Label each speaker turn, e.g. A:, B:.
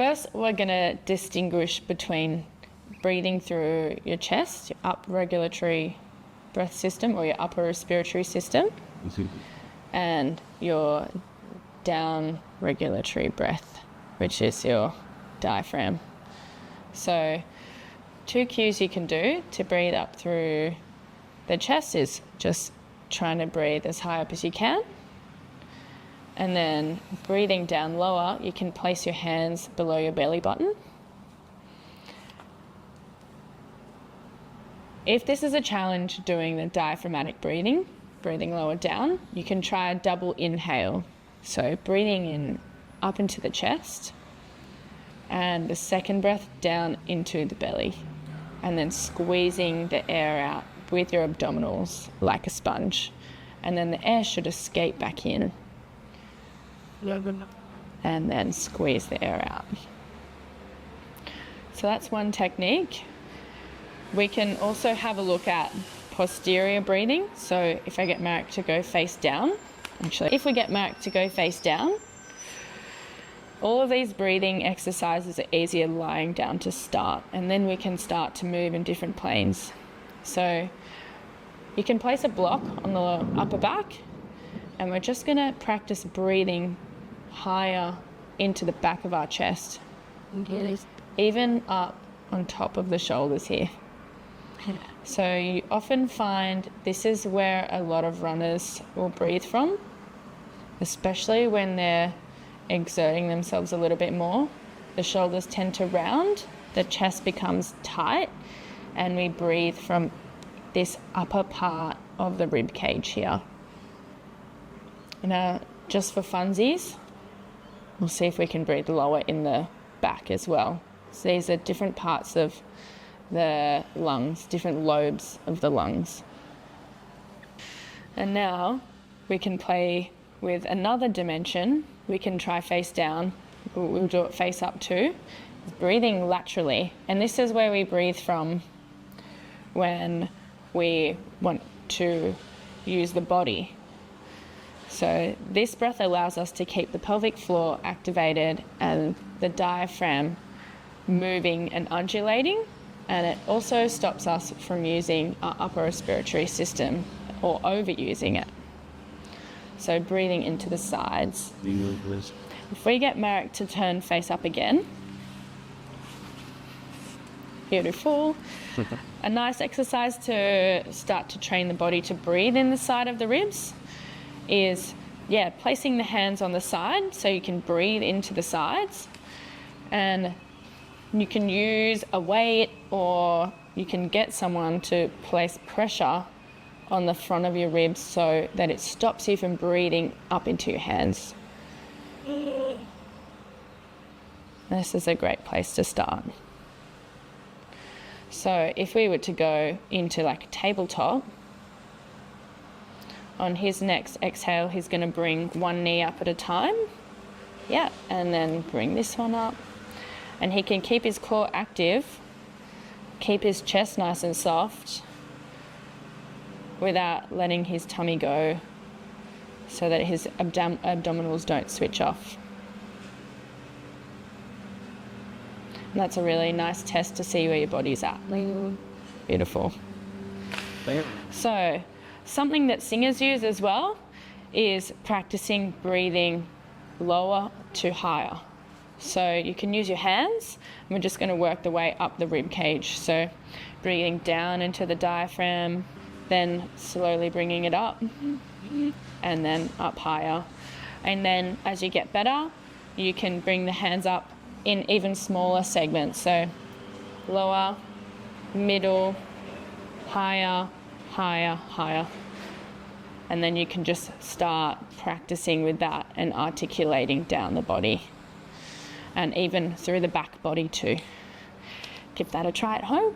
A: First, we're going to distinguish between breathing through your chest, your upper regulatory breath system or your upper respiratory system, and your down regulatory breath, which is your diaphragm. So 2 cues you can do to breathe up through the chest is just trying to breathe as high up as you can. And then breathing down lower, you can place your hands below your belly button. If this is a challenge doing the diaphragmatic breathing lower down, you can try a double inhale. So breathing in up into the chest and the second breath down into the belly, and then squeezing the air out with your abdominals like a sponge, and then the air should escape back in. And then squeeze the air out. So that's one technique. We can also have a look at posterior breathing. So if I get Marek to go face down, if we get Marek to go face down, all of these breathing exercises are easier lying down to start, and then we can start to move in different planes. So you can place a block on the upper back, and we're just going to practice breathing higher into the back of our chest, even up on top of the shoulders here. So you often find this is where a lot of runners will breathe from, especially when they're exerting themselves a little bit more. The shoulders tend to round, the chest becomes tight, and we breathe from this upper part of the rib cage here. Now, just for funsies, we'll see if we can breathe lower in the back as well. So these are different parts of the lungs, different lobes of the lungs. And now we can play with another dimension. We can try face down. We'll do it face up too. Breathing laterally. And this is where we breathe from when we want to use the body. So this breath allows us to keep the pelvic floor activated and the diaphragm moving and undulating, and it also stops us from using our upper respiratory system or overusing it. So breathing into the sides. If we get Marek to turn face up again. Beautiful. A nice exercise to start to train the body to breathe in the side of the ribs is, placing the hands on the side so you can breathe into the sides. And you can use a weight, or you can get someone to place pressure on the front of your ribs so that it stops you from breathing up into your hands. This is a great place to start. So if we were to go into like a tabletop, on his next exhale, he's going to bring one knee up at a time. And then bring this one up. And he can keep his core active, keep his chest nice and soft without letting his tummy go, so that his abdominals don't switch off. And that's a really nice test to see where your body's at. Beautiful. So something that singers use as well is practicing breathing lower to higher. So you can use your hands, and we're just going to work the way up the rib cage. So breathing down into the diaphragm, then slowly bringing it up, and then up higher. And then as you get better, you can bring the hands up in even smaller segments. So lower, middle, higher, higher, higher. And then you can just start practicing with that and articulating down the body, and even through the back body too. Give that a try at home.